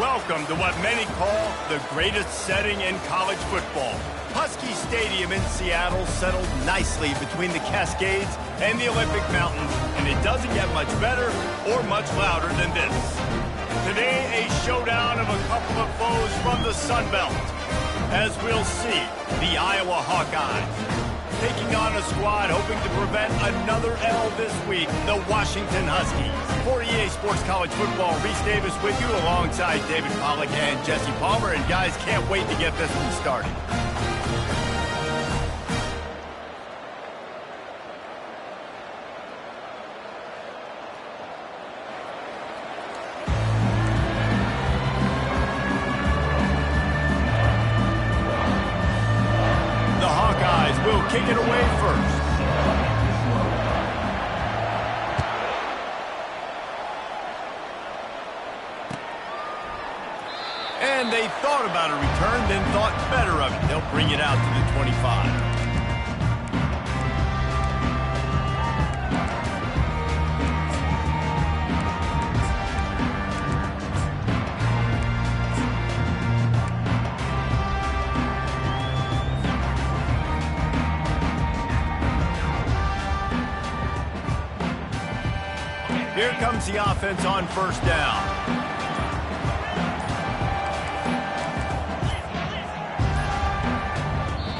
Welcome to what many call the greatest setting in college football. Husky Stadium in Seattle settled nicely between the Cascades and the Olympic Mountains, and it doesn't get much better or much louder than this. Today, a showdown of a couple of foes from the Sun Belt. As we'll see, the Iowa Hawkeyes taking on a squad hoping to prevent another L this week, the Washington Huskies. For EA Sports College Football, Reese Davis with you alongside David Pollack and Jesse Palmer. And guys, can't wait to get this one started. The Hawkeyes will kick it away first. And they thought about a return, then thought better of it. They'll bring it out to the 25. Here comes the offense on first down.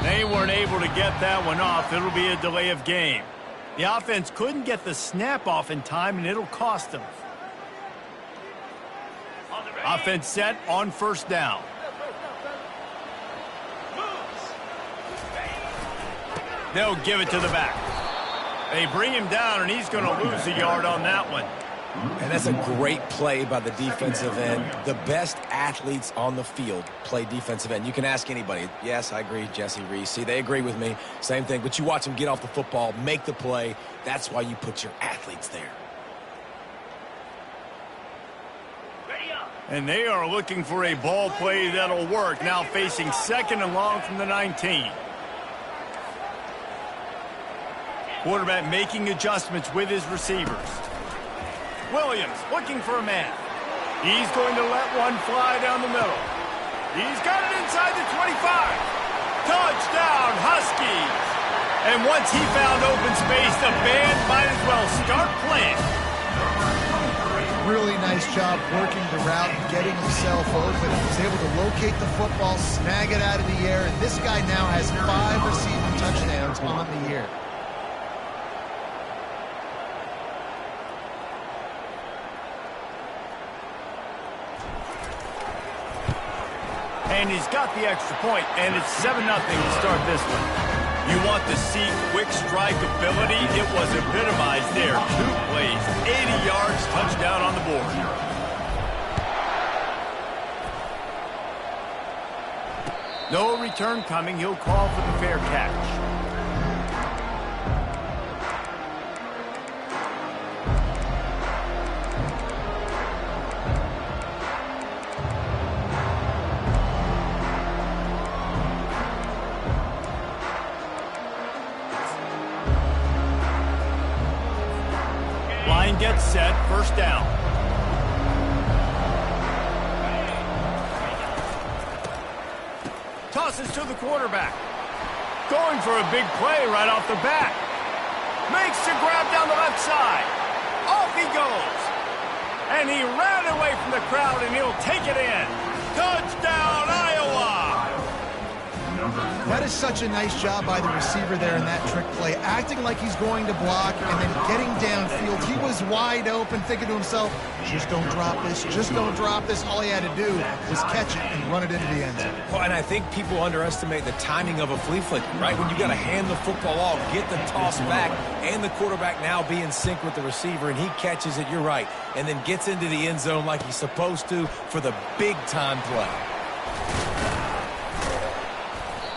They weren't able to get that one off. It'll be a delay of game. The offense couldn't get the snap off in time, and it'll cost them. Offense set on first down. They'll give it to the back. They bring him down, and he's going to lose a yard on that one. And that's a great play by the defensive end. The best athletes on the field play defensive end. You can ask anybody. Yes, I agree, Jesse, Reese. See, they agree with me. Same thing. But you watch them get off the football, make the play. That's why you put your athletes there. And they are looking for a ball play that'll work. Now facing second and long from the 19. Quarterback making adjustments with his receivers. Williams looking for a man. He's going to let one fly down the middle. He's got it inside the 25. Touchdown, Huskies. And once he found open space, the band might as well start playing. Really nice job working the route and getting himself open. He was able to locate the football, snag it out of the air, and this guy now has 5 receiving touchdowns on the year. And he's got the extra point, and it's 7-0 to start this one. You want to see quick strike ability? It was epitomized there. 2 plays, 80 yards, touchdown on the board. No return coming. He'll call for the fair catch. Line gets set, first down. Tosses to the quarterback. Going for a big play right off the bat. Makes the grab down the left side. Off he goes. And he ran away from the crowd, and he'll take it in. Touchdown, Iowa! That is such a nice job by the receiver there in that trick play, acting like he's going to block and then getting downfield. He was wide open, thinking to himself, just don't drop this, just don't drop this. All he had to do was catch it and run it into the end zone. Well, and I think people underestimate the timing of a flea flicker, right? When you got to hand the football off, get the toss back, and the quarterback now be in sync with the receiver, and he catches it, you're right, and then gets into the end zone like he's supposed to for the big-time play.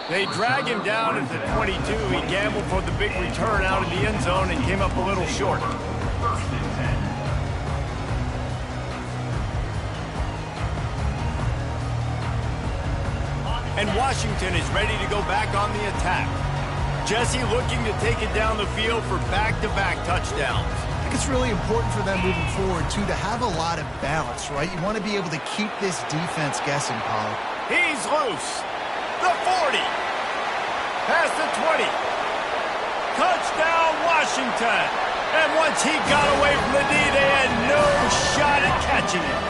They drag him down at the 22. He gambled for the big return out of the end zone and came up a little short. And Washington is ready to go back on the attack. Jesse looking to take it down the field for back-to-back touchdowns. it's really important for them moving forward, too, to have a lot of balance, right? You want to be able to keep this defense guessing, Paul. He's loose. The 40. Past the 20. Touchdown, Washington. And once he got away from the D, they had no shot at catching him.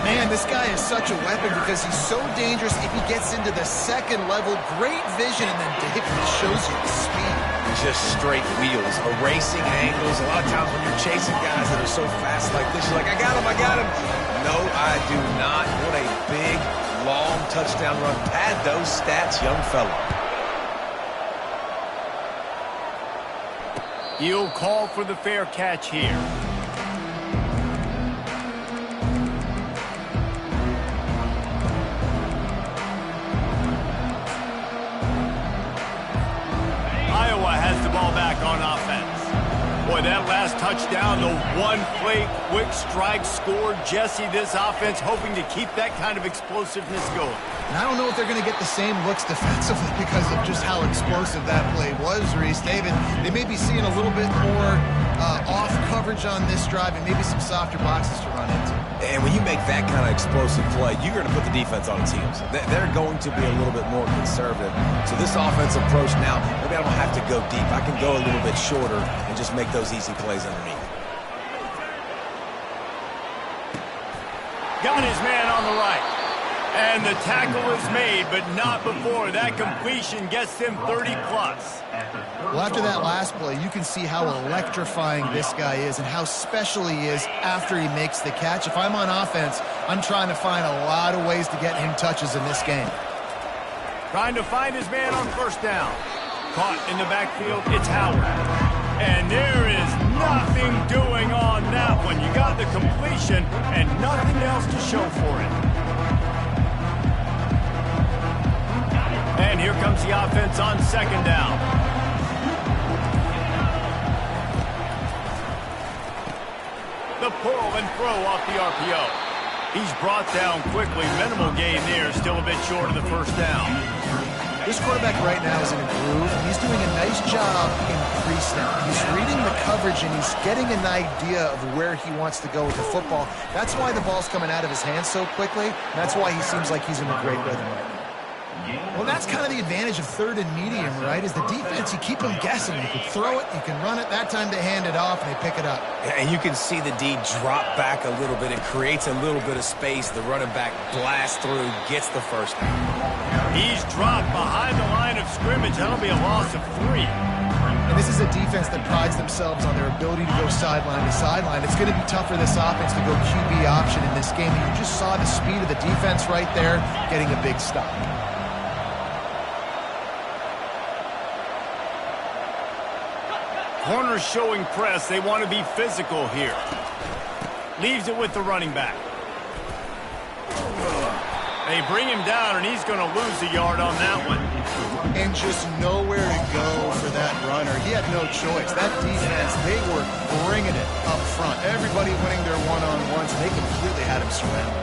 Man, this guy is such a weapon because he's so dangerous if he gets into the second level. Great vision, and then David shows you the speed. Just straight wheels, erasing angles. A lot of times when you're chasing guys that are so fast like this, you're like, I got him, I got him. No, I do not. What a big, long touchdown run. Pad those stats, young fella. He'll call for the fair catch here. Iowa has the ball back on offense. Boy, that last touchdown, the one-play quick strike score. Jesse, this offense hoping to keep that kind of explosiveness going. And I don't know if they're going to get the same looks defensively because of just how explosive that play was, Reese. David, they may be seeing a little bit more off coverage on this drive and maybe some softer boxes to run into. And when you make that kind of explosive play, you're going to put the defense on its heels. They're going to be a little bit more conservative. So this offensive approach now, maybe I don't have to go deep. I can go a little bit shorter and just make those easy plays underneath. Got his man on the right. And the tackle is made, but not before that completion gets them 30-plus. Well, after that last play, you can see how electrifying this guy is and how special he is after he makes the catch. If I'm on offense, I'm trying to find a lot of ways to get him touches in this game. Trying to find his man on first down. Caught in the backfield, it's Howard. And there is nothing doing on that one. You got the completion and nothing else to show for it. And here comes the offense on second down. The pull and throw off the RPO. He's brought down quickly. Minimal gain there, still a bit short of the first down. This quarterback right now is in a groove. He's doing a nice job in pre-snap. He's reading the coverage, and he's getting an idea of where he wants to go with the football. That's why the ball's coming out of his hands so quickly. That's why he seems like he's in a great rhythm right now. Well, that's kind of the advantage of third and medium, right? Is the defense, you keep them guessing. You can throw it, you can run it. That time they hand it off, and they pick it up. And you can see the D drop back a little bit. It creates a little bit of space. The running back blasts through, gets the first down. He's dropped behind the line of scrimmage. That'll be a loss of 3. And this is a defense that prides themselves on their ability to go sideline to sideline. It's going to be tough for this offense to go QB option in this game. You just saw the speed of the defense right there, getting a big stop. Corners showing press. They want to be physical here. Leaves it with the running back. They bring him down, and he's going to lose a yard on that one. And just nowhere to go for that runner. He had no choice. That defense, they were bringing it up front. Everybody winning their one-on-ones, and they completely had him surrounded.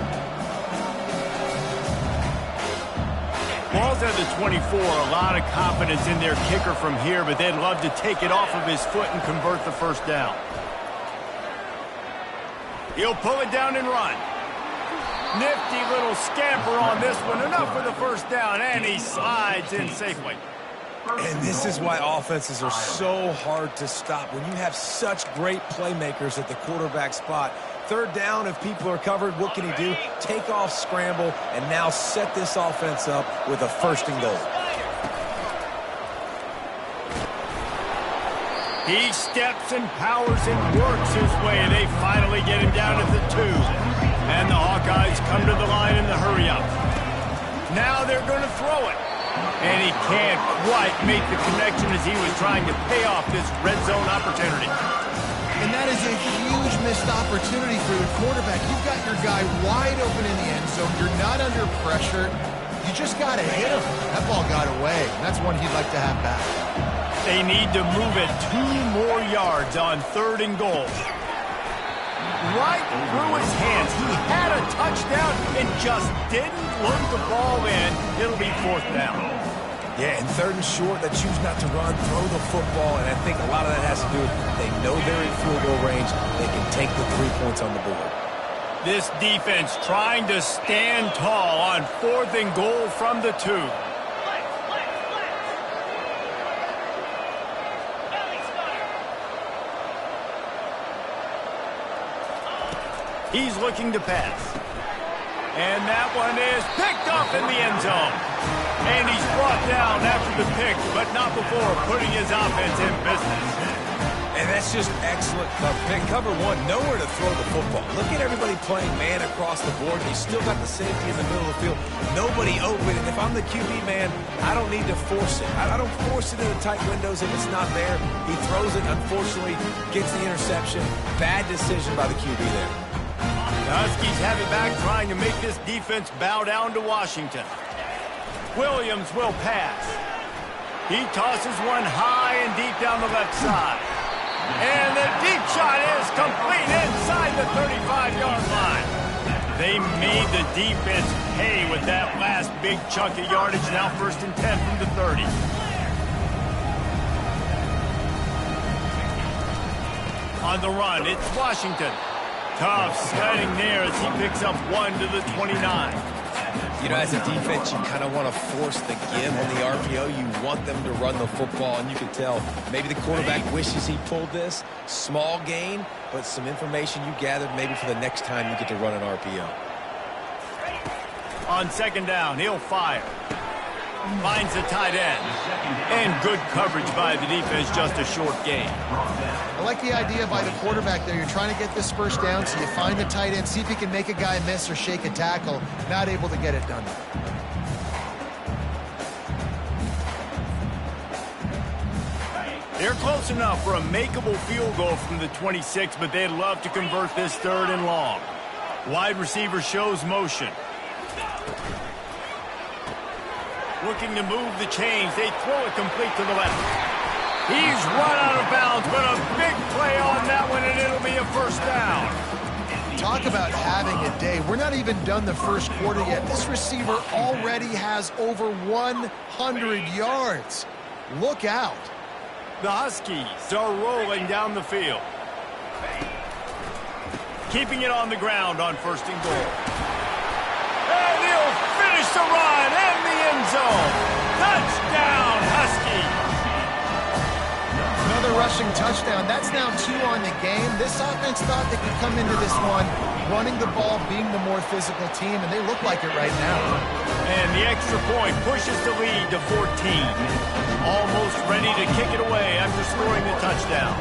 Ball's at the 24, a lot of confidence in their kicker from here, but they'd love to take it off of his foot and convert the first down. He'll pull it down and run. Nifty little scamper on this one, enough for the first down, and he slides in safely. And this is why offenses are so hard to stop. When you have such great playmakers at the quarterback spot, third down, if people are covered, what can he do? Take off, scramble, and now set this offense up with a first and goal. He steps and powers and works his way. They finally get him down at the 2. And the Hawkeyes come to the line in the hurry-up. Now they're going to throw it. And he can't quite make the connection as he was trying to pay off this red zone opportunity. And that is a huge missed opportunity for the quarterback. You've got your guy wide open in the end zone. You're not under pressure. You just got to hit him. That ball got away. That's one he'd like to have back. They need to move it 2 more yards on third and goal. Right through his hands. He had a touchdown and just didn't load the ball in. It'll be fourth down. Yeah, and third and short, they choose not to run, throw the football, and I think a lot of that has to do with they know they're in field goal range. They can take the 3 points on the board. This defense trying to stand tall on 4th and goal from the 2. He's looking to pass. And that one is picked up in the end zone. And he's brought down after the pick, but not before putting his offense in business. And that's just excellent cover 1, nowhere to throw the football. Look at everybody playing man across the board. He's still got the safety in the middle of the field. Nobody open. And if I'm the QB, man, I don't need to force it. I don't force it in the tight windows if it's not there. He throws it, unfortunately, gets the interception. Bad decision by the QB there. The Huskies have it back, trying to make this defense bow down to Washington. Williams will pass. He tosses one high and deep down the left side. And the deep shot is complete inside the 35-yard line. They made the defense pay with that last big chunk of yardage. Now 1st and 10 from the 30. On the run, it's Washington. Tough sledding there as he picks up 1 to the 29. You know, as a defense, you kind of want to force the give on the RPO. You want them to run the football, and you can tell maybe the quarterback wishes he pulled this. Small gain, but some information you gathered maybe for the next time you get to run an RPO. On 2nd down, he'll fire. Finds the tight end. And good coverage by the defense, just a short gain. I like the idea by the quarterback there. You're trying to get this 1st down, so you find the tight end, see if you can make a guy miss or shake a tackle. Not able to get it done. They're close enough for a makeable field goal from the 26, but they'd love to convert this 3rd and long. Wide receiver shows motion. Looking to move the chains. They throw it complete to the left. He's run out of bounds, but a big play on that one, and it'll be a 1st down. Talk about having a day. We're not even done the 1st quarter yet. This receiver already has over 100 yards. Look out. The Huskies are rolling down the field. Keeping it on the ground on 1st and goal. And he'll finish the run in the end zone. Touchdown, Huskies. Another rushing touchdown. That's now 2 on the game. This offense thought they could come into this one running the ball, being the more physical team, and they look like it right now. And the extra point pushes the lead to 14. Almost ready to kick it away after scoring the touchdown.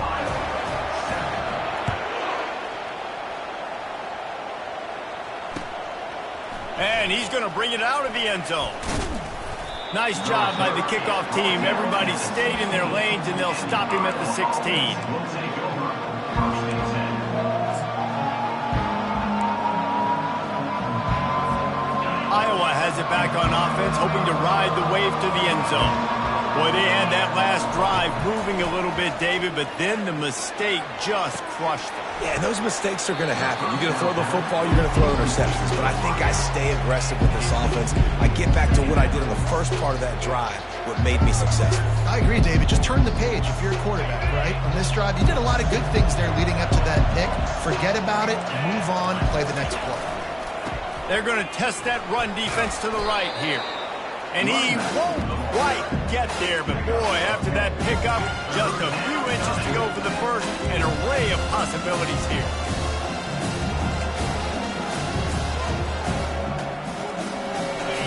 And he's going to bring it out of the end zone. Nice job by the kickoff team. Everybody stayed in their lanes, and they'll stop him at the 16. Iowa has it back on offense, hoping to ride the wave to the end zone. Boy, they had that last drive moving a little bit, David, but then the mistake just crushed them. Yeah, those mistakes are going to happen. You're going to throw the football, you're going to throw interceptions. But I think I stay aggressive with this offense. I get back to what I did in the first part of that drive, what made me successful. I agree, David. Just turn the page if you're a quarterback, right? On this drive, you did a lot of good things there leading up to that pick. Forget about it, move on, play the next play. They're going to test that run defense to the right here. And he won't quite get there, but boy, after that pickup, just a few inches to go for the 1st, an array of possibilities here.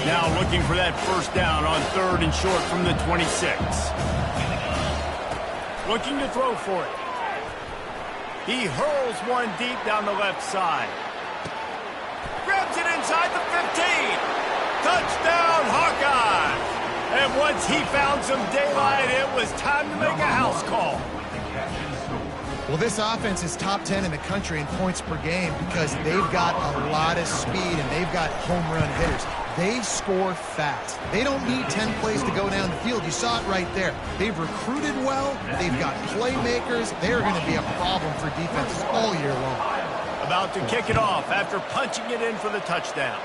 Now looking for that 1st down on 3rd and short from the 26. Looking to throw for it. He hurls one deep down the left side. Grabs it inside the 15. Touchdown, Hawkeye! And once he found some daylight, it was time to make a house call. Well, this offense is top 10 in the country in points per game because they've got a lot of speed and they've got home run hitters. They score fast. They don't need 10 plays to go down the field. You saw it right there. They've recruited well. They've got playmakers. They're going to be a problem for defenses all year long. About to kick it off after punching it in for the touchdown.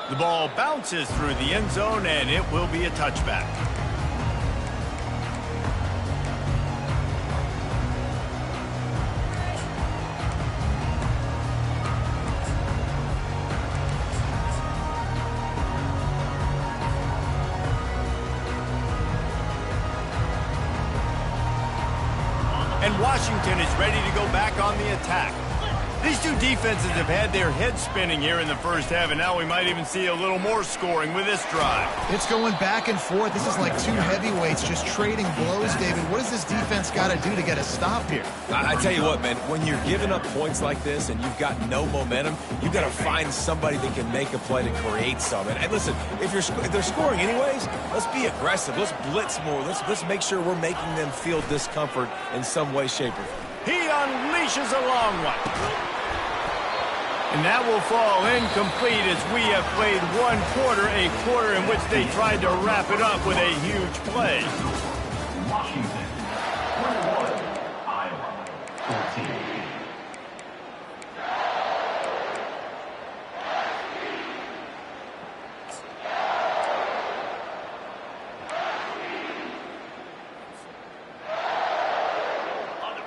The ball bounces through the end zone, and it will be a touchback. and Washington is ready to go back on the attack. These two defenses have had their heads spinning here in the first half, and now we might even see a little more scoring with this drive. It's going back and forth. This is like two heavyweights just trading blows, David. What does this defense got to do to get a stop here? I tell you what, man, when you're giving up points like this and you've got no momentum, you've got to find somebody that can make a play to create some. And listen, if they're scoring anyways, let's be aggressive. Let's blitz more. Let's make sure we're making them feel discomfort in some way, shape, or form. He unleashes a long one. And that will fall incomplete as we have played one quarter, a quarter in which they tried to wrap it up with a huge play. Washington, 21, Iowa, 14.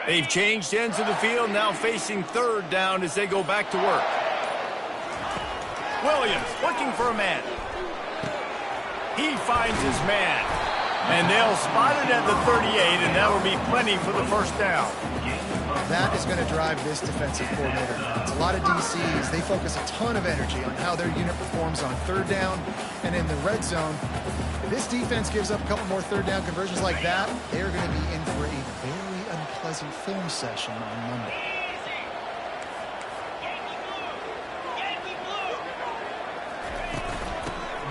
They've changed ends of the field, now facing third down as they go back to work. Williams looking for a man. He finds his man. And they'll spot it at the 38, and that will be plenty for the first down. That is going to drive this defensive coordinator. It's a lot of DCs. They focus a ton of energy on how their unit performs on third down and in the red zone. If this defense gives up a couple more third down conversions like that, they're going to be in for a very unpleasant film session on Monday.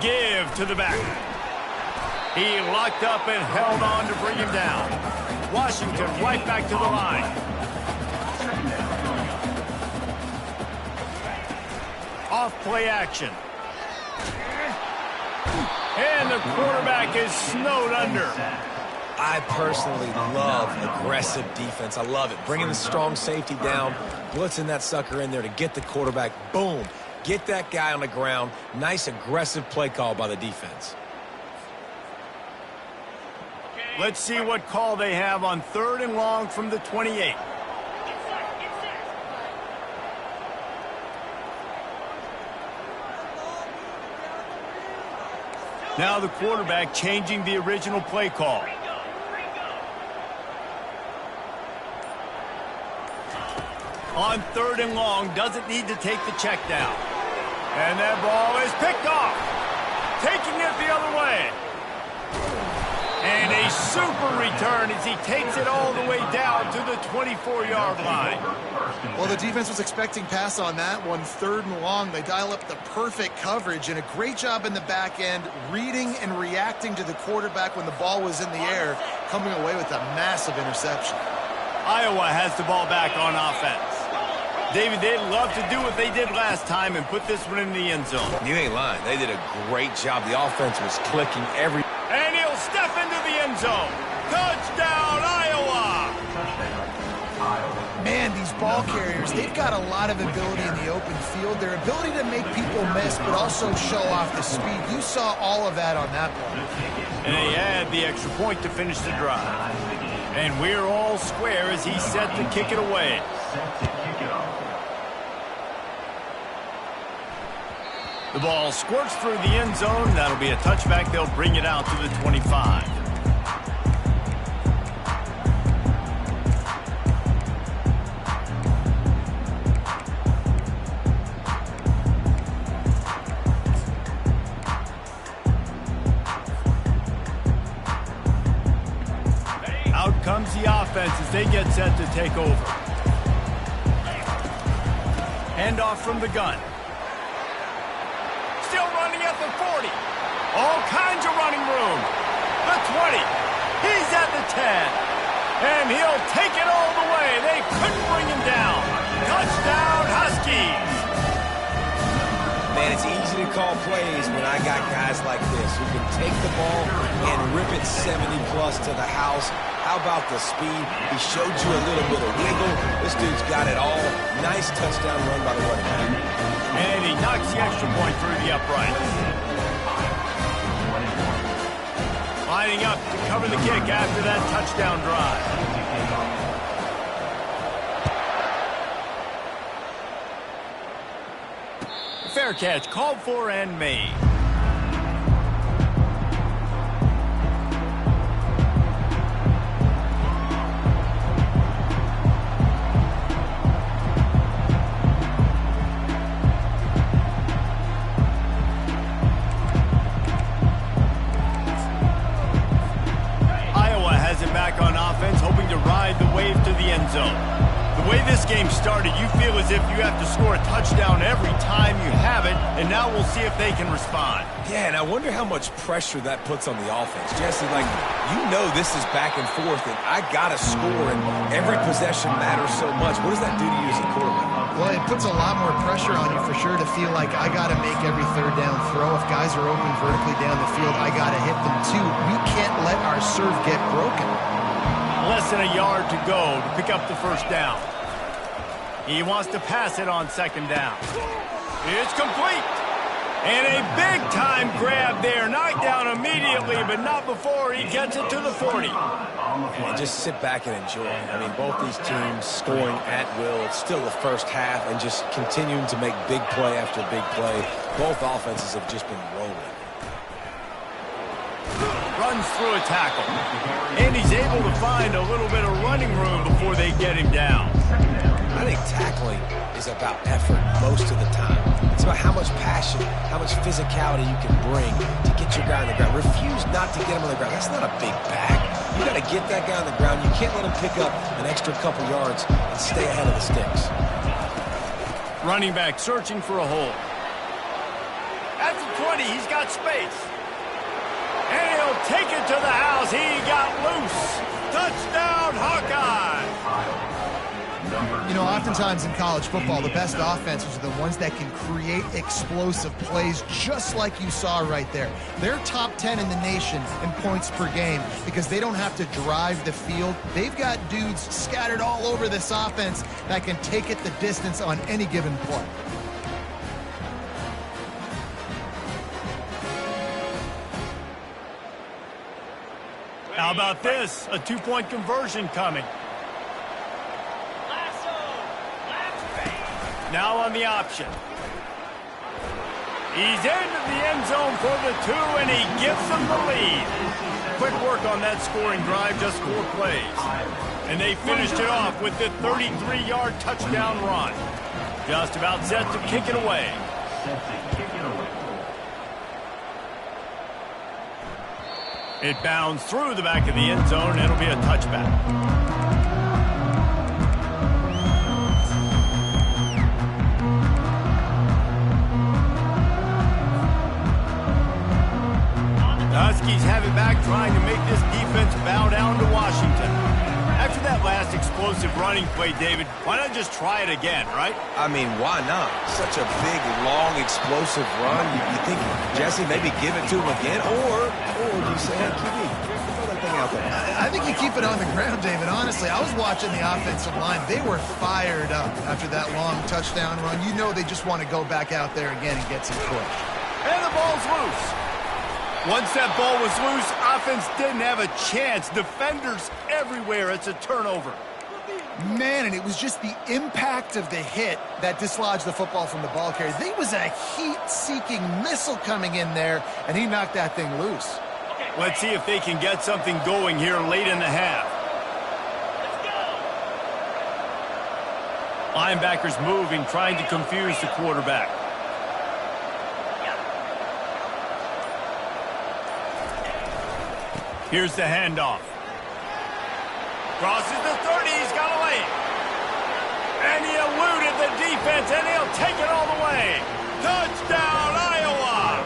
Give to the back. He locked up and held on to bring him down. Washington right back to the line. Off play action. And the quarterback is snowed under. I personally love aggressive defense. I love it. Bringing the strong safety down, blitzing that sucker in there to get the quarterback. Boom. Get that guy on the ground. Nice aggressive play call by the defense. Let's see what call they have on third and long from the 28. Now the quarterback changing the original play call. On third and long, doesn't need to take the check down. And that ball is picked off. Taking it the other way. And a super return as he takes it all the way down to the 24-yard line. Well, the defense was expecting pass on that one. Third and long, they dial up the perfect coverage and a great job in the back end, reading and reacting to the quarterback when the ball was in the air, coming away with a massive interception. Iowa has the ball back on offense. David, they'd love to do what they did last time and put this one in the end zone. You ain't lying. They did a great job. The offense was clicking every... And he'll step into the end zone. Touchdown, Iowa! Man, these ball carriers, they've got a lot of ability in the open field. Their ability to make people miss, but also show off the speed. You saw all of that on that play. And they add the extra point to finish the drive. And we're all square as he's set to kick it away. The ball squirts through the end zone. That'll be a touchback. They'll bring it out to the 25. Out comes the offense as they get set to take over. Handoff from the gun. Still running at the 40. All kinds of running room. The 20. He's at the 10. And he'll take it all the way. They couldn't bring him down. Touchdown, Huskies. Man, it's easy to call plays when I got guys like this who can take the ball and rip it 70-plus to the house. How about the speed? He showed you a little bit of wiggle. This dude's got it all. Nice touchdown run by the running back. And he knocks the extra point through the uprights. Lining up to cover the kick after that touchdown drive. Fair catch called for and made. to ride the wave to the end zone. The way this game started, you feel as if you have to score a touchdown every time you have it, and now we'll see if they can respond. Yeah, and I wonder how much pressure that puts on the offense. Jesse, like, you know this is back and forth, and I got to score, and every possession matters so much. What does that do to you as a quarterback? Well, it puts a lot more pressure on you for sure to feel like I got to make every third down throw. If guys are open vertically down the field, I got to hit them too. We can't let our serve get broken. Less than a yard to go to pick up the first down. He wants to pass it on second down. It's complete. And a big-time grab there. Knocked down immediately, but not before he gets it to the 40. And just sit back and enjoy. I mean, both these teams scoring at will. It's still the first half and just continuing to make big play after big play. Both offenses have just been rolling. Runs through a tackle. And he's able to find a little bit of running room before they get him down. I think tackling is about effort most of the time. It's about how much passion, how much physicality you can bring to get your guy on the ground. Refuse not to get him on the ground. That's not a big bag. You got to get that guy on the ground. You can't let him pick up an extra couple yards and stay ahead of the sticks. Running back searching for a hole. At the 20, he's got space. And he'll take it to the house. He got loose. Touchdown, Hawkeye! You know, oftentimes in college football, the best offenses are the ones that can create explosive plays just like you saw right there. They're top 10 in the nation in points per game because they don't have to drive the field. They've got dudes scattered all over this offense that can take it the distance on any given play. How about this? A two-point conversion coming. Now on the option. He's into the end zone for the 2, and he gives them the lead. Quick work on that scoring drive, just 4 plays. And they finished it off with the 33-yard touchdown run. Just about set to kick it away. It bounds through the back of the end zone, and it'll be a touchback. Huskies have it back, trying to make this defense bow down to Washington. After that last explosive running play, David, why not just try it again, right? I mean, why not? Such a big, long, explosive run. You think, Jesse, maybe give it to him again? Or do you say, hey, QB, throw that thing out there? I think you keep it on the ground, David. Honestly, I was watching the offensive line. They were fired up after that long touchdown run. You know they just want to go back out there again and get some push. And the ball's loose. Once that ball was loose, offense didn't have a chance. Defenders everywhere. It's a turnover. Man, and it was just the impact of the hit that dislodged the football from the ball carrier. There was a heat-seeking missile coming in there, and he knocked that thing loose. Let's see if they can get something going here late in the half. Linebackers moving, trying to confuse the quarterback. Here's the handoff. Crosses the 30, he's got away. And he eluded the defense, and he'll take it all the way. Touchdown, Iowa!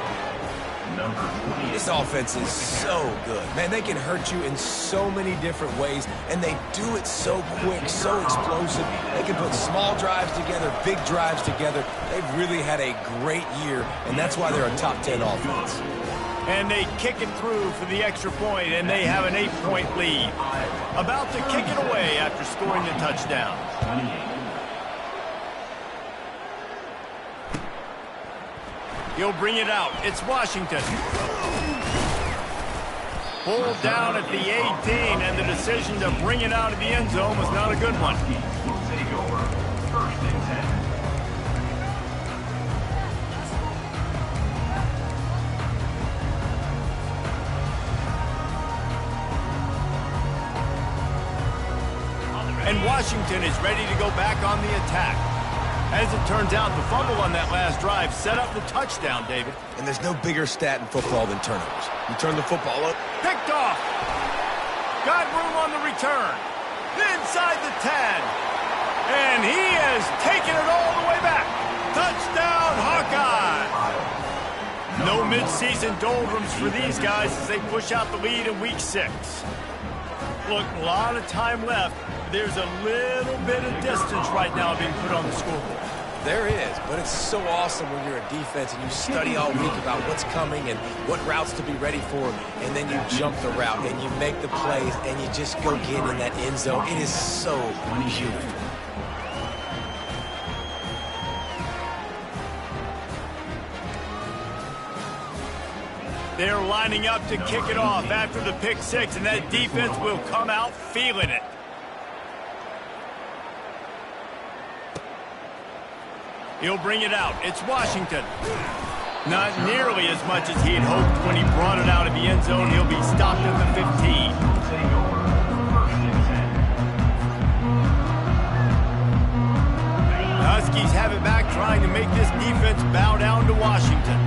This offense is so good. Man, they can hurt you in so many different ways, and they do it so quick, so explosive. They can put small drives together, big drives together. They've really had a great year, and that's why they're a top 10 offense. And they kick it through for the extra point, and they have an 8-point lead. About to kick it away after scoring the touchdown. He'll bring it out. It's Washington. Pulled down at the 18, and the decision to bring it out of the end zone was not a good one. Will take over. First and 10. And Washington is ready to go back on the attack. As it turns out, the fumble on that last drive set up the touchdown, David. And there's no bigger stat in football than turnovers. You turn the football up. Picked off. Got room on the return. inside the 10. And he has taken it all the way back. Touchdown, Hawkeye! No mid-season doldrums for these guys as they push out the lead in Week 6. Look, a lot of time left. There's a little bit of distance right now being put on the scoreboard. There is, but it's so awesome when you're a defense and you study all week about what's coming and what routes to be ready for, and then you jump the route and you make the plays and you just go get in that end zone. It is so beautiful. They're lining up to kick it off after the pick 6, and that defense will come out feeling it. He'll bring it out. It's Washington. Not nearly as much as he had hoped when he brought it out of the end zone. He'll be stopped at the 15. The Huskies have it back, trying to make this defense bow down to Washington.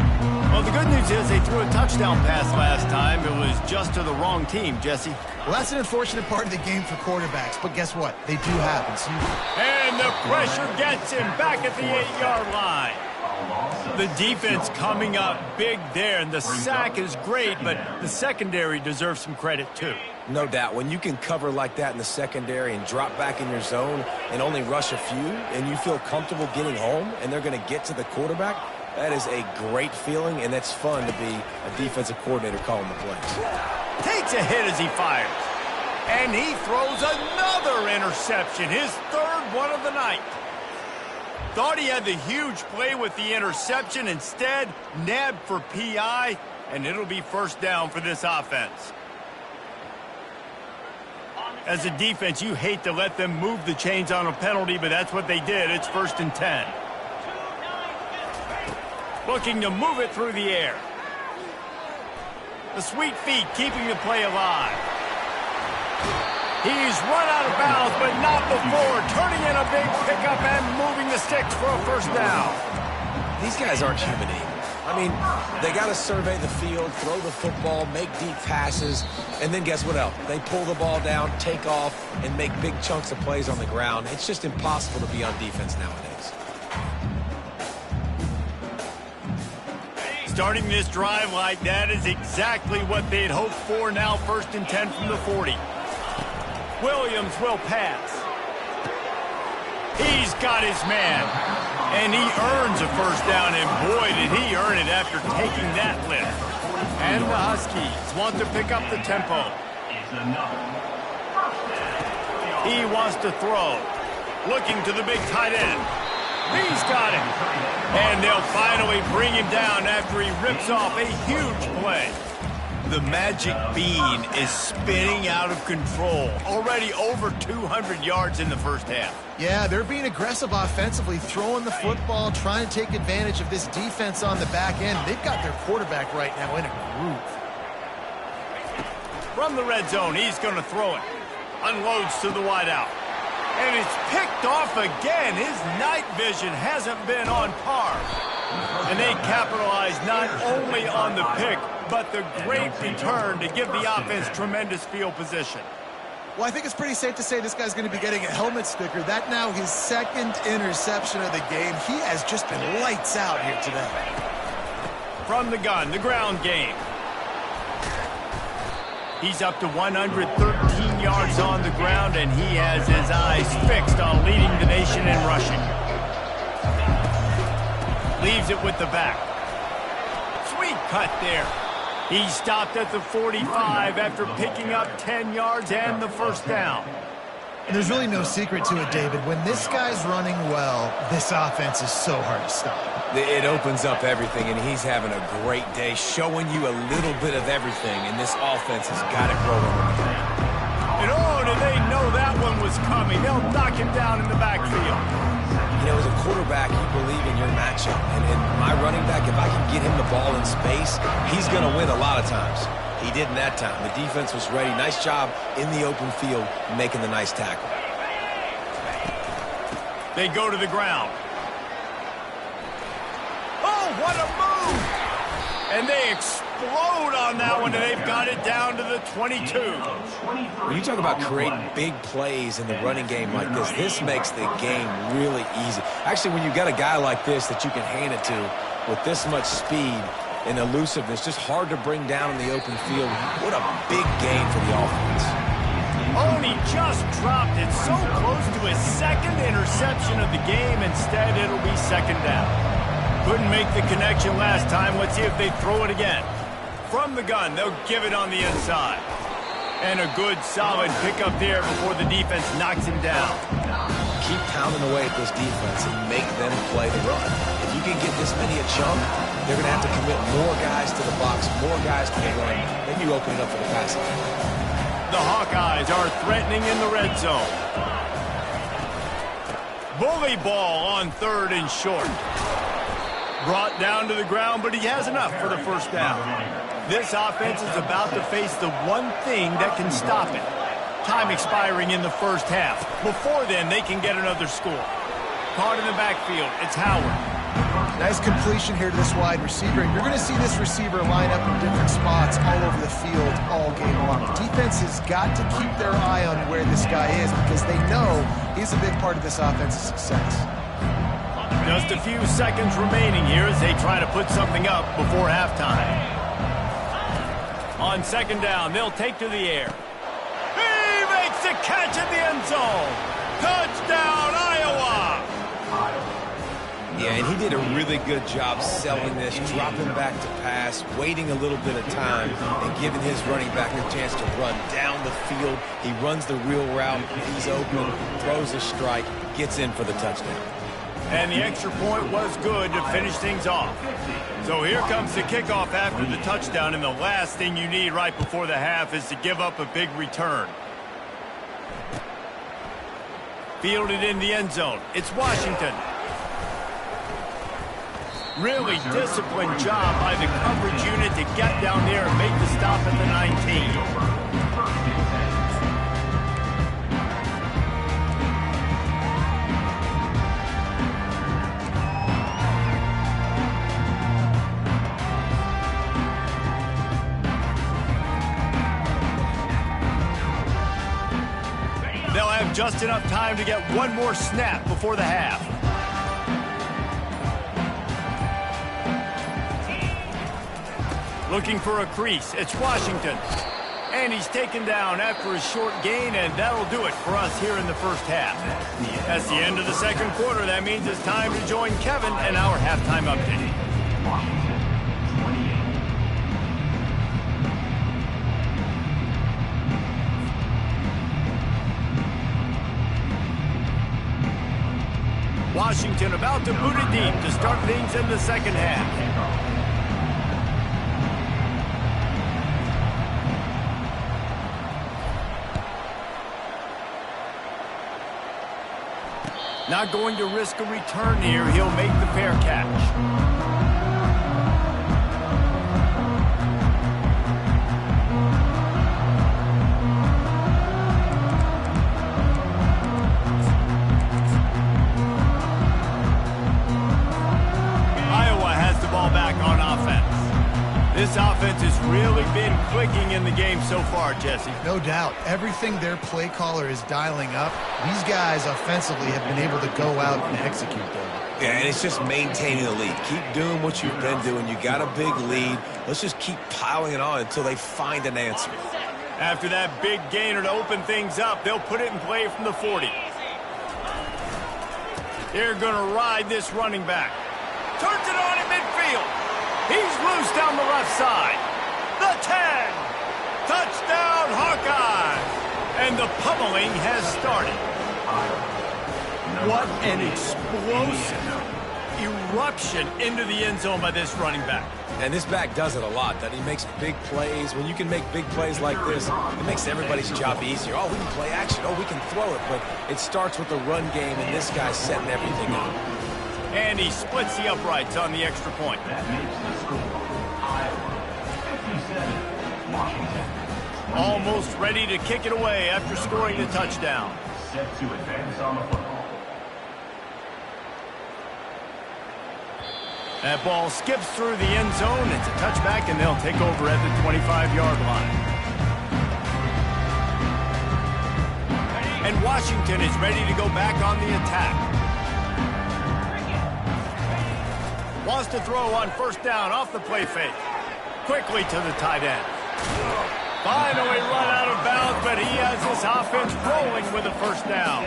Well, the good news is they threw a touchdown pass last time. It was just to the wrong team, Jesse. Well, that's an unfortunate part of the game for quarterbacks, but guess what? They do happen. So and the pressure gets him back at the 8-yard line. The defense coming up big there, and the sack is great, but the secondary deserves some credit too. No doubt. When you can cover like that in the secondary and drop back in your zone and only rush a few, and you feel comfortable getting home, and they're going to get to the quarterback, that is a great feeling, and it's fun to be a defensive coordinator calling the plays. Takes a hit as he fires. And he throws another interception, his third one of the night. Thought he had the huge play with the interception. Instead, nabbed for PI, and it'll be first down for this offense. As a defense, you hate to let them move the chains on a penalty, but that's what they did. It's 1st and 10. Looking to move it through the air. The sweet feet keeping the play alive. He's run out of bounds, but not before. Turning in a big pickup and moving the sticks for a first down. These guys aren't human anymore. I mean, they got to survey the field, throw the football, make deep passes, and then guess what else? They pull the ball down, take off, and make big chunks of plays on the ground. It's just impossible to be on defense nowadays. Starting this drive like that is exactly what they'd hoped for. Now 1st and 10 from the 40. Williams will pass. He's got his man. And he earns a first down, and boy, did he earn it after taking that lift. And the Huskies want to pick up the tempo. He wants to throw. Looking to the big tight end. He's got it. And they'll finally bring him down after he rips off a huge play. The magic bean is spinning out of control. Already over 200 yards in the first half. yeah, they're being aggressive offensively, throwing the football, trying to take advantage of this defense on the back end. They've got their quarterback right now in a groove. From the red zone, he's going to throw it. Unloads to the wideout. And it's picked off again. His night vision hasn't been on par. And they capitalize not only on the pick, but the great return to give the offense tremendous field position. Well, I think it's pretty safe to say this guy's going to be getting a helmet sticker. That now his second interception of the game. He has just been lights out here today. From the gun, the ground game. He's up to 113 yards on the ground, and he has his eyes fixed on leading the nation in rushing. Leaves it with the back. Sweet cut there. He stopped at the 45 after picking up 10 yards and the first down. And there's really no secret to it, David. When this guy's running well, this offense is so hard to stop. It opens up everything, and he's having a great day, showing you a little bit of everything, and this offense has got it rolling. And oh, did they know that one was coming. They'll knock him down in the backfield. You know, as a quarterback, you believe in your matchup. And my running back, if I can get him the ball in space, he's going to win a lot of times. He didn't that time. The defense was ready. Nice job in the open field making the nice tackle. They go to the ground. Oh, what a move! And they explode on that one, and they've got it down to the 22. When you talk about creating big plays in the running game like this makes the game really easy. Actually, when you got a guy like this that you can hand it to with this much speed and elusiveness, just hard to bring down in the open field. What a big gain for the offense. Oh, and he just dropped it so close to his second interception of the game. Instead, it'll be second down. Couldn't make the connection last time. Let's see if they throw it again. From the gun, they'll give it on the inside. And a good, solid pickup there before the defense knocks him down. Keep pounding away at this defense and make them play the run. If you can get this many a chunk, they're going to have to commit more guys to the box, more guys to the run. Then you open it up for the passing. The Hawkeyes are threatening in the red zone. Bully ball on 3rd and short. Brought down to the ground, but he has enough for the first down. This offense is about to face the one thing that can stop it. Time expiring in the first half. Before then, they can get another score. Caught in the backfield, it's Howard. Nice completion here to this wide receiver. You're going to see this receiver line up in different spots all over the field all game long. The defense has got to keep their eye on where this guy is because they know he's a big part of this offense's success. Just a few seconds remaining here as they try to put something up before halftime. On second down, they'll take to the air. He makes the catch in the end zone. Touchdown, Iowa! Yeah, and he did a really good job selling this, dropping back to pass, waiting a little bit of time, and giving his running back a chance to run down the field. He runs the real route. He's open, throws a strike, gets in for the touchdown. And the extra point was good to finish things off. So here comes the kickoff after the touchdown, and the last thing you need right before the half is to give up a big return. Fielded in the end zone. It's Washington. Really disciplined job by the coverage unit to get down there and make the stop at the 19. They'll have just enough time to get one more snap before the half. Looking for a crease. It's Washington. And he's taken down after a short gain, and that'll do it for us here in the first half. That's the end of the second quarter. That means it's time to join Kevin and our halftime update. Washington about to boot it deep to start things in the second half. Not going to risk a return here. He'll make the fair catch. This offense has really been clicking in the game so far, Jesse. No doubt. Everything their play caller is dialing up, these guys offensively have been able to go out and execute them. Yeah, and it's just maintaining the lead. Keep doing what you've been doing. You got a big lead. Let's just keep piling it on until they find an answer. After that big gainer to open things up, they'll put it in play from the 40. They're going to ride this running back. Turns it on in midfield. He's loose down the left side. The 10. Touchdown, Hawkeyes. And the pummeling has started. What an explosive eruption into the end zone by this running back. And this back does it a lot, that he makes big plays. When you can make big plays like this, it makes everybody's job easier. Oh, we can play action. Oh, we can throw it. But it starts with the run game, and this guy's setting everything up. And he splits the uprights on the extra point. Almost ready to kick it away after scoring the touchdown. Set to advance on the football. That ball skips through the end zone. It's a touchback, and they'll take over at the 25-yard line. And Washington is ready to go back on the attack. Wants to throw on first down off the play fake. Quickly to the tight end. Finally run out of bounds, but he has this offense rolling with a first down.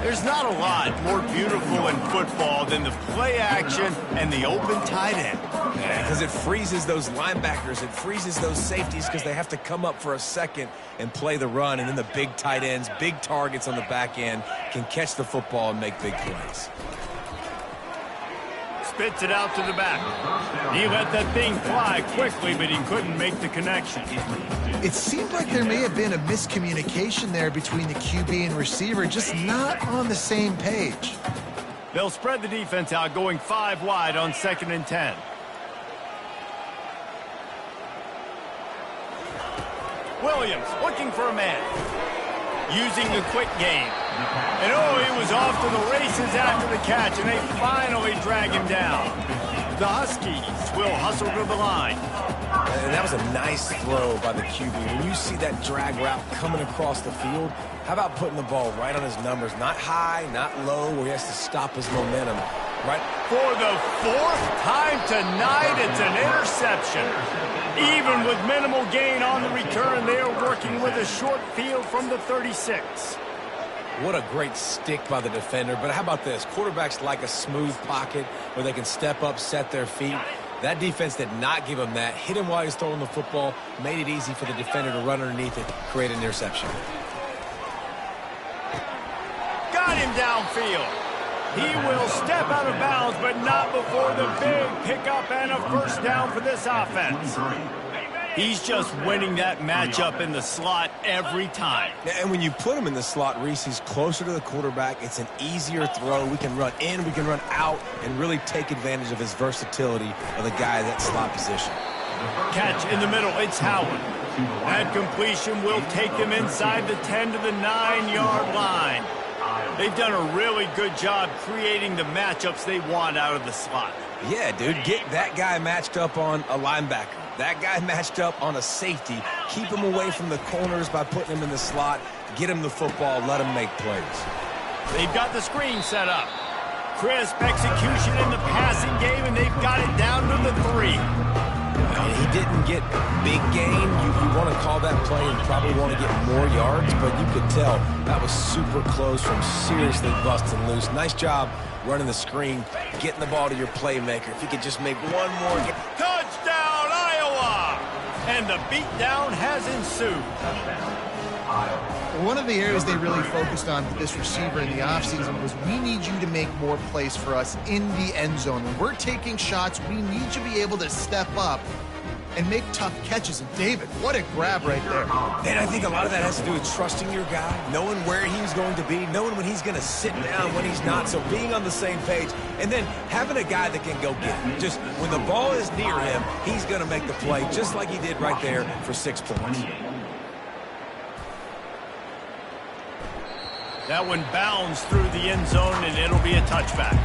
There's not a lot more beautiful in football than the play action and the open tight end. Yeah, because it freezes those linebackers. It freezes those safeties because they have to come up for a second and play the run. And then the big tight ends, big targets on the back end can catch the football and make big plays. Spits it out to the back. He let that thing fly quickly, but he couldn't make the connection. It seemed like there may have been a miscommunication there between the QB and receiver, just not on the same page. They'll spread the defense out, going 5 wide on 2nd and 10. Williams looking for a man. Using the quick game. And he was off to the races after the catch, and they finally drag him down. The Huskies will hustle to the line. And that was a nice throw by the QB. When you see that drag route coming across the field, how about putting the ball right on his numbers? Not high, not low, where he has to stop his momentum. Right. For the 4th time tonight, it's an interception. Even with minimal gain on the return, they are working with a short field from the 36. What a great stick by the defender. But how about this? Quarterbacks like a smooth pocket where they can step up, set their feet. That defense did not give him that. Hit him while he's throwing the football. Made it easy for the defender to run underneath it, create an interception. Got him downfield. He will step out of bounds, but not before the big pickup and a first down for this offense. He's just winning that matchup in the slot every time. And when you put him in the slot, Reese, he's closer to the quarterback. It's an easier throw. We can run in, we can run out, and really take advantage of his versatility of the guy at that slot position. Catch in the middle. It's Howard. That completion will take him inside the 10 to the 9-yard line. They've done a really good job creating the matchups they want out of the slot. Yeah, dude, get that guy matched up on a linebacker. That guy matched up on a safety. Keep him away from the corners by putting him in the slot. Get him the football. Let him make plays. They've got the screen set up. Crisp execution in the passing game, and they've got it down to the 3. He didn't get big gain. You want to call that play and probably want to get more yards, but you could tell that was super close from seriously busting loose. Nice job running the screen, getting the ball to your playmaker. If you could just make one more. Touchdown, Iowa! And the beatdown has ensued. One of the areas they really focused on with this receiver in the offseason was we need you to make more plays for us in the end zone. When we're taking shots, we need you to be able to step up and make tough catches. And David, what a grab right there. And I think a lot of that has to do with trusting your guy, knowing where he's going to be, knowing when he's going to sit down, when he's not. So being on the same page, and then having a guy that can go get it. Just when the ball is near him, he's going to make the play, just like he did right there for 6 points. That one bounds through the end zone, and it'll be a touchback.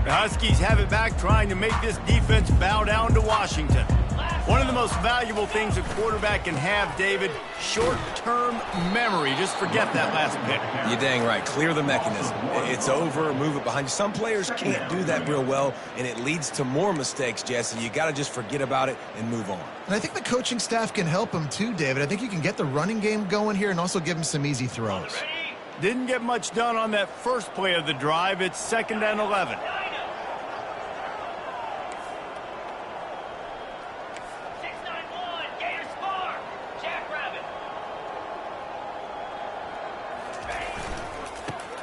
The Huskies have it back, trying to make this defense bow down to Washington. One of the most valuable things a quarterback can have, David, short-term memory. Just forget that last pick. You're dang right. Clear the mechanism. It's over. Move it behind you. Some players can't do that real well, and it leads to more mistakes, Jesse. You got to just forget about it and move on. And I think the coaching staff can help him too, David. I think you can get the running game going here and also give him some easy throws. Didn't get much done on that first play of the drive. It's 2nd and 11.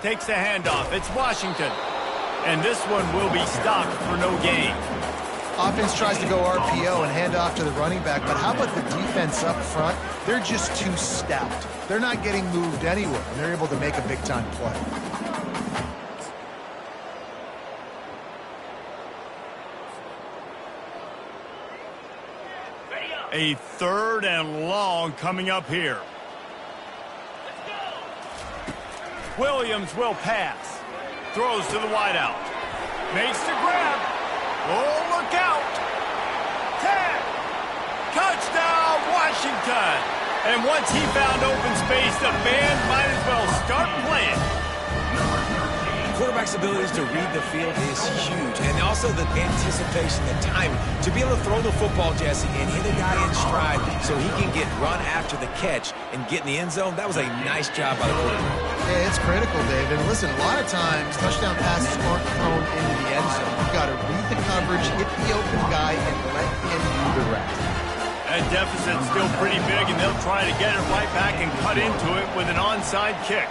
Takes the handoff. It's Washington. And this one will be stopped for no gain. Offense tries to go RPO and hand off to the running back, but how about the defense up front? They're just too stout. They're not getting moved anywhere, and they're able to make a big-time play. A 3rd and long coming up here. Williams will pass. Throws to the wideout. Makes the grab. Oh, look out. 10. Touchdown, Washington. And once he found open space, the band might as well start playing. Quarterback's abilities to read the field is huge, and also the anticipation, the time to be able to throw the football, Jesse, and hit a guy in stride so he can get run after the catch and get in the end zone. That was a nice job by the quarterback. Yeah, it's critical, David. And listen, a lot of times touchdown passes aren't thrown into the end zone. You've got to read the coverage, hit the open guy, and let him do the rest. That deficit's still pretty big, and they'll try to get it right back and cut into it with an onside kick.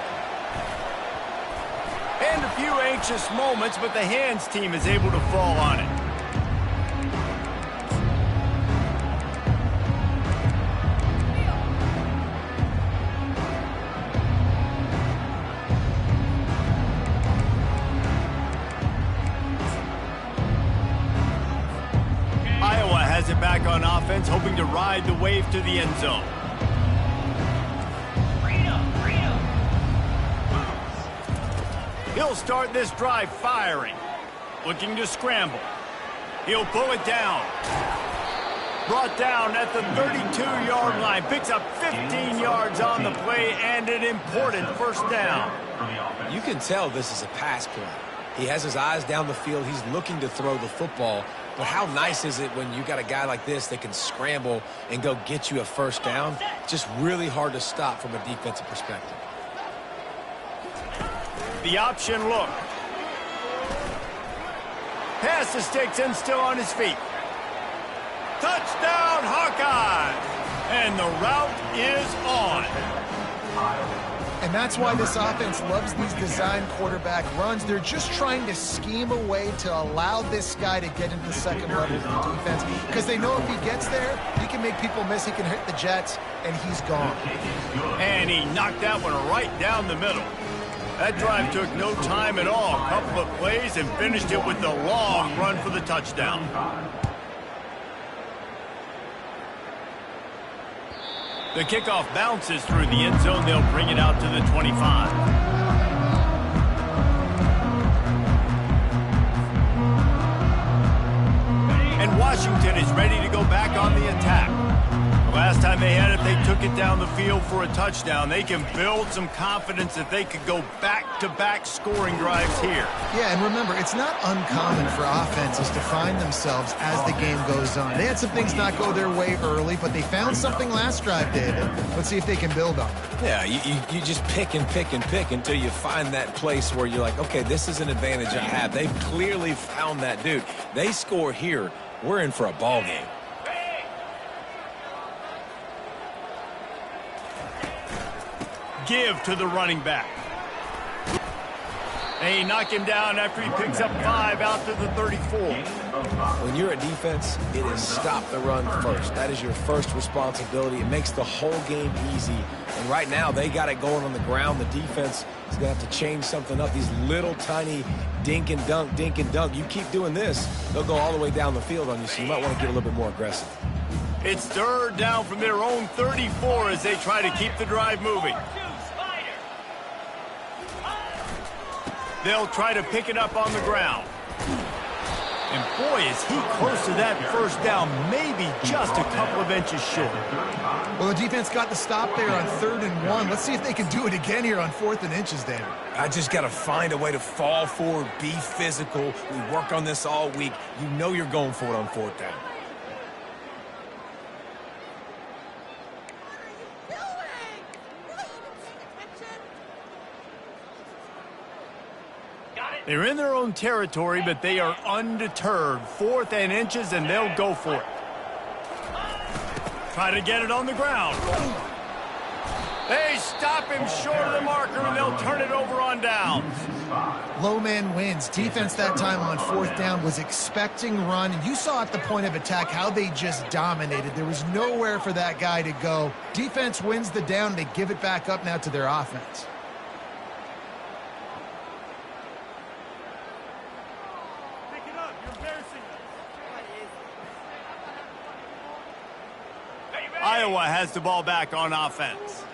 And a few anxious moments, but the hands team is able to fall on it. Iowa has it back on offense, hoping to ride the wave to the end zone. He'll start this drive firing. Looking to scramble. He'll pull it down. Brought down at the 32-yard line. Picks up 15 yards on the play and an important first down. You can tell this is a pass play. He has his eyes down the field. He's looking to throw the football. But how nice is it when you got a guy like this that can scramble and go get you a first down? Just really hard to stop from a defensive perspective. The option look. Pass to Xx1 still on his feet. Touchdown, Hawkeyes! And the route is on. And that's why this offense loves these design quarterback runs. They're just trying to scheme a way to allow this guy to get into the second level of the defense, because they know if he gets there, he can make people miss, he can hit the Jets, and he's gone. And he knocked that one right down the middle. That drive took no time at all. A couple of plays and finished it with the long run for the touchdown. The kickoff bounces through the end zone. They'll bring it out to the 25. And Washington is ready to go back on the attack. Last time they had it, they took it down the field for a touchdown. They can build some confidence that they could go back-to-back scoring drives here. Yeah, and remember, it's not uncommon for offenses to find themselves as the game goes on. They had some things not go their way early, but they found something last drive, David. Let's see if they can build on it. Yeah, you just pick and pick and pick until you find that place where you're like, okay, this is an advantage I have. They've clearly found that dude. They score here, we're in for a ball game. Give to the running back. They knock him down after he picks up 5 out to the 34. When you're a defense, it is stop the run first. That is your first responsibility. It makes the whole game easy. And right now, they got it going on the ground. The defense is going to have to change something up. These little tiny dink and dunk, dink and dunk. You keep doing this, they'll go all the way down the field on you, so you might want to get a little bit more aggressive. It's third down from their own 34 as they try to keep the drive moving. They'll try to pick it up on the ground. And boy, is he close to that first down, maybe just a couple of inches short. Well, the defense got the stop there on 3rd and 1. Let's see if they can do it again here on 4th and inches, David. I just got to find a way to fall forward, be physical. We work on this all week. You know you're going for it on 4th down. They're in their own territory, but they are undeterred. 4th and inches, and they'll go for it. Try to get it on the ground. They stop him short of the marker, and they'll turn it over on downs. Low man wins. Defense that time on 4th down was expecting run. And you saw at the point of attack how they just dominated. There was nowhere for that guy to go. Defense wins the down. They give it back up now to their offense. Iowa has the ball back on offense.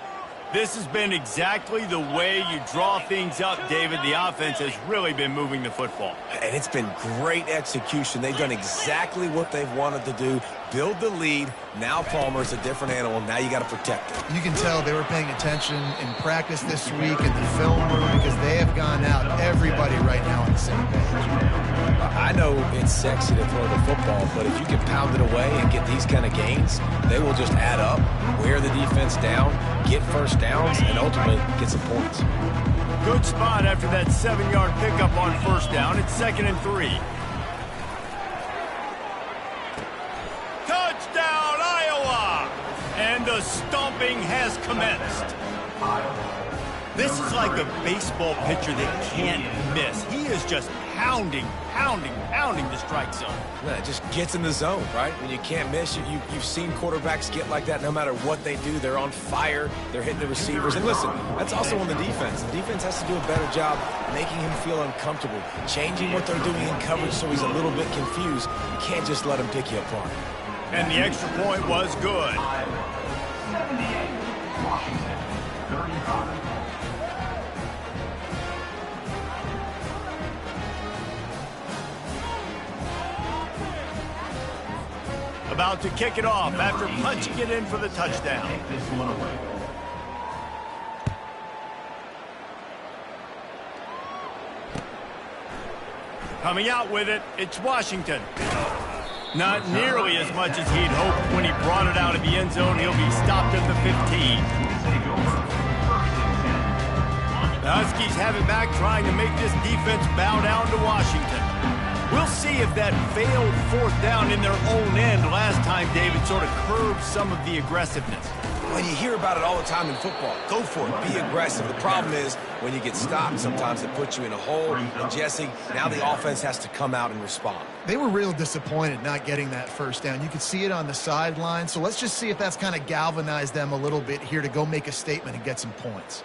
This has been exactly the way you draw things up, David. The offense has really been moving the football. And it's been great execution. They've done exactly what they've wanted to do. Build the lead. Now Palmer's a different animal. Now you got to protect it. You can tell they were paying attention in practice this week in the film room because they have gone out, everybody right now on the same page. I know it's sexy to throw the football, but if you can pound it away and get these kind of gains, they will just add up, wear the defense down, get first downs, and ultimately get some points. Good spot after that 7-yard pickup on first down. It's 2nd and 3. Touchdown, Iowa! And the stomping has commenced. This is like a baseball pitcher that can't miss. He is just pounding the strike zone. Yeah, it just gets in the zone, right? When you can't miss, you've seen quarterbacks get like that no matter what they do. They're on fire. They're hitting the receivers. And listen, that's also on the defense. The defense has to do a better job making him feel uncomfortable, changing what they're doing in coverage so he's a little bit confused. You can't just let him pick you apart. And the extra point was good. 78, Washington, 35. About to kick it off after punching it in for the touchdown. Take this one away. Coming out with it, it's Washington. Not nearly as much as he'd hoped when he brought it out of the end zone. He'll be stopped at the 15. Take over. 1st and 10. The Huskies have it back, trying to make this defense bow down to Washington. We'll see if that failed 4th down in their own end last time, David, sort of curbed some of the aggressiveness. Well, you hear about it all the time in football. Go for it. Be aggressive. The problem is when you get stopped, sometimes it puts you in a hole. And, Jesse, now the offense has to come out and respond. They were real disappointed not getting that 1st down. You could see it on the sideline. So let's just see if that's kind of galvanized them a little bit here to go make a statement and get some points.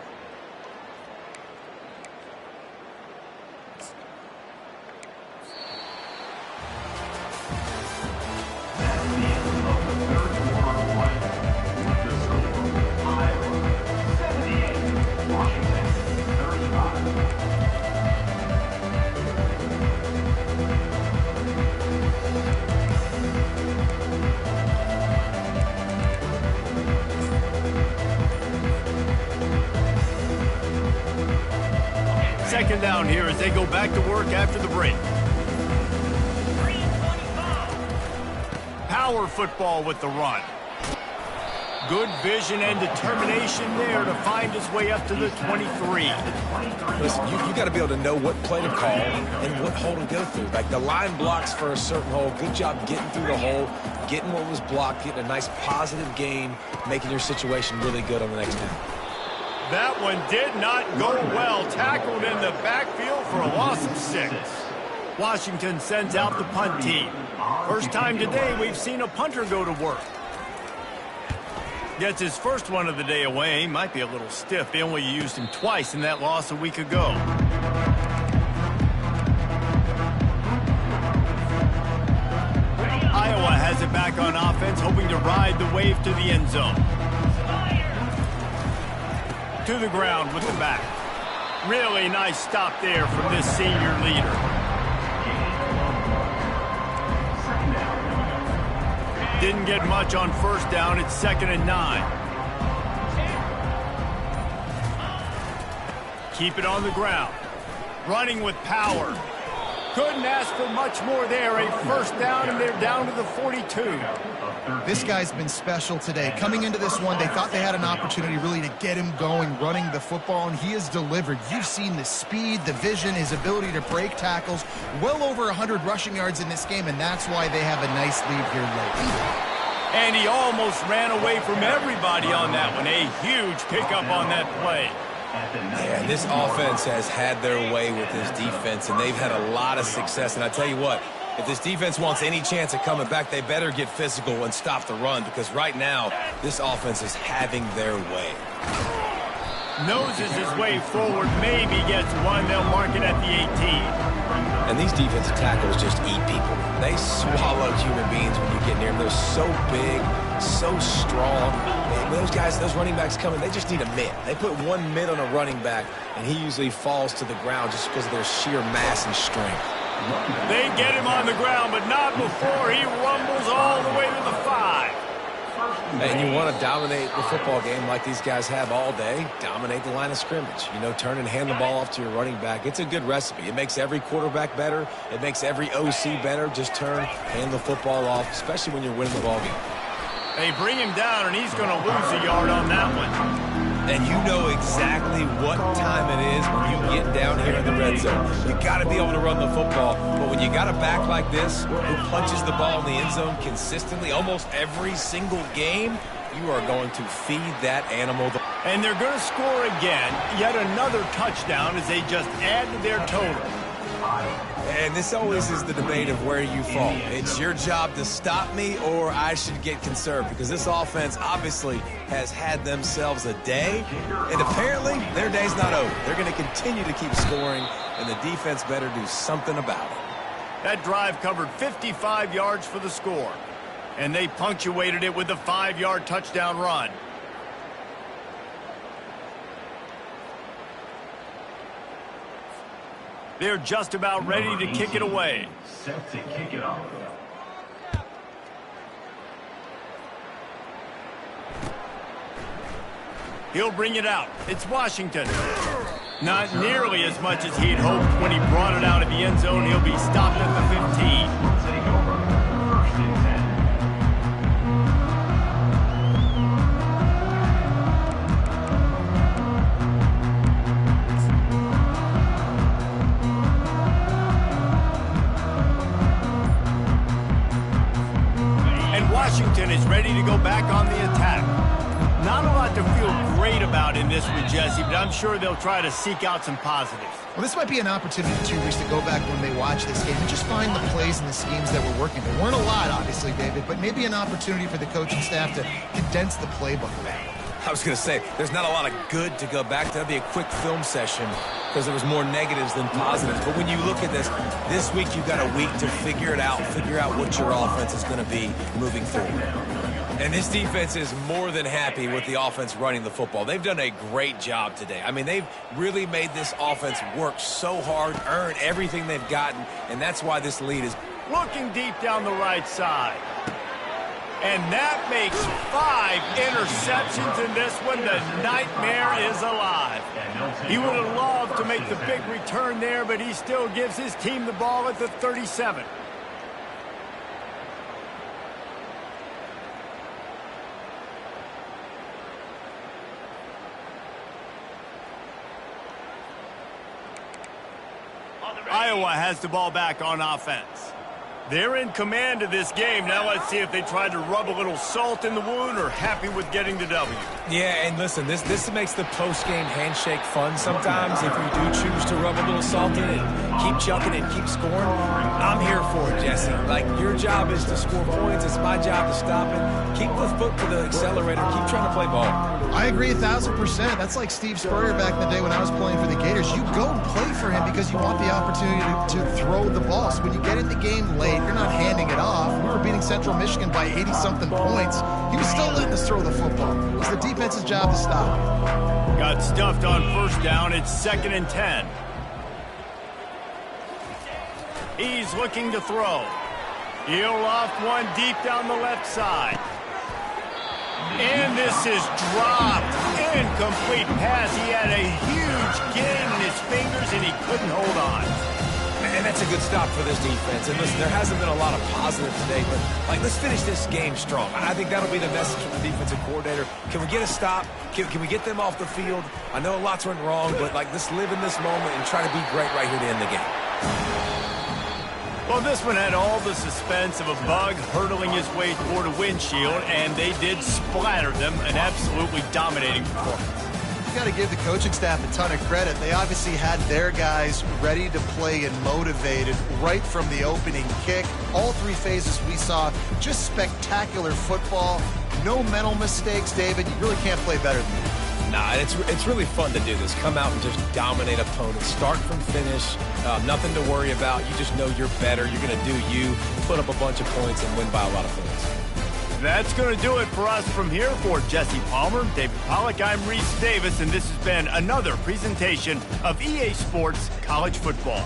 Second down here as they go back to work after the break. Power football with the run. Good vision and determination there to find his way up to the 23. Listen, you got to be able to know what play to call and what hole to go through. Like the line blocks for a certain hole. Good job getting through the hole, getting what was blocked, getting a nice positive gain, making your situation really good on the next down. That one did not go well. Tackled in the backfield for a loss of 6. Washington sends out the punt team. First time today we've seen a punter go to work. Gets his first one of the day away. Might be a little stiff. They only used him twice in that loss a week ago. Iowa has it back on offense, hoping to ride the wave to the end zone. To the ground with the back. Really nice stop there from this senior leader. Didn't get much on first down. It's 2nd and 9. Keep it on the ground. Running with power. Couldn't ask for much more there. A 1st down, and they're down to the 42. This guy's been special today. Coming into this one, they thought they had an opportunity really to get him going, running the football, and he has delivered. You've seen the speed, the vision, his ability to break tackles. Well over 100 rushing yards in this game, and that's why they have a nice lead here late. And he almost ran away from everybody on that one. A huge pickup on that play. Yeah, this offense has had their way with this defense, and they've had a lot of success. And I tell you what, if this defense wants any chance of coming back, they better get physical and stop the run, because right now, this offense is having their way. Noses his way forward, maybe gets one. They'll mark it at the 18. And these defensive tackles just eat people. They swallow human beings when you get near them. They're so big, so strong. And those guys, those running backs coming, they just need a mitt. They put one mitt on a running back, and he usually falls to the ground just because of their sheer mass and strength. They get him on the ground, but not before he rumbles all the way to the 5. And you want to dominate the football game like these guys have all day. Dominate the line of scrimmage. You know, turn and hand the ball off to your running back. It's a good recipe. It makes every quarterback better. It makes every OC better. Just turn, hand the football off, especially when you're winning the ball game. They bring him down, and he's going to lose a yard on that one. And you know exactly what time it is when you get down here in the red zone. You got to be able to run the football. But when you got a back like this who punches the ball in the end zone consistently almost every single game, you are going to feed that animal. And they're going to score again. Yet another touchdown as they just add to their total. And this always is the debate of where you fall. It's your job to stop me, or I should get conserved, because this offense obviously has had themselves a day, and apparently their day's not over. They're going to continue to keep scoring, and the defense better do something about it. That drive covered 55 yards for the score, and they punctuated it with a 5-yard touchdown run. They're just about ready to kick it away. Set to kick it off. He'll bring it out. It's Washington. Not nearly as much as he'd hoped when he brought it out of the end zone. He'll be stopped at the 15. Take over. 1st and 10. Washington is ready to go back on the attack. Not a lot to feel great about in this one, Jesse, but I'm sure they'll try to seek out some positives. Well, this might be an opportunity, too, Reese, to go back when they watch this game and just find the plays and the schemes that were working. There weren't a lot, obviously, David, but maybe an opportunity for the coaching staff to condense the playbook a bit. I was going to say, there's not a lot of good to go back to. That'd be a quick film session because there was more negatives than positives. But when you look at this week you've got a week to figure it out, figure out what your offense is going to be moving forward. And this defense is more than happy with the offense running the football. They've done a great job today. I mean, they've really made this offense work so hard, earn everything they've gotten, and that's why this lead is looking deep down the right side. And that makes 5 interceptions in this one. The nightmare is alive. He would have loved to make the big return there, but he still gives his team the ball at the 37. Iowa has the ball back on offense. They're in command of this game. Now let's see if they try to rub a little salt in the wound or happy with getting the W. Yeah, and listen, this makes the post-game handshake fun sometimes. If you do choose to rub a little salt in it, keep chucking and keep scoring, I'm here for it, Jesse. Like, your job is to score points. It's my job to stop it. Keep the foot to the accelerator. Keep trying to play ball. I agree 1,000%. That's like Steve Spurrier back in the day when I was playing for the Gators. You go and play for him because you want the opportunity to throw the ball. So when you get in the game late, you're not handing it off. We were beating Central Michigan by 80-something points. He was still letting us throw the football. It's the defense's job to stop it. Got stuffed on 1st down. It's 2nd and 10. He's looking to throw. He'll loft one deep down the left side. And this is dropped. Incomplete pass. He had a huge gain in his fingers, and he couldn't hold on. And that's a good stop for this defense. And listen, there hasn't been a lot of positive today, but, like, let's finish this game strong. I think that'll be the message from the defensive coordinator. Can we get a stop? Can we get them off the field? I know lots went wrong, but, like, let's live in this moment and try to be great right here to end the game. Well, this one had all the suspense of a bug hurtling his way toward a windshield, and they did splatter them. An absolutely dominating performance. You got to give the coaching staff a ton of credit. They obviously had their guys ready to play and motivated right from the opening kick. All 3 phases we saw, just spectacular football. No mental mistakes, David. You really can't play better than that. Nah, it's really fun to do this. Come out and just dominate opponents. Start from finish. Nothing to worry about. You just know you're better. You're going to do you, put up a bunch of points, and win by a lot of points. That's going to do it for us from here. For Jesse Palmer, David Pollack, I'm Reese Davis, and this has been another presentation of EA Sports College Football.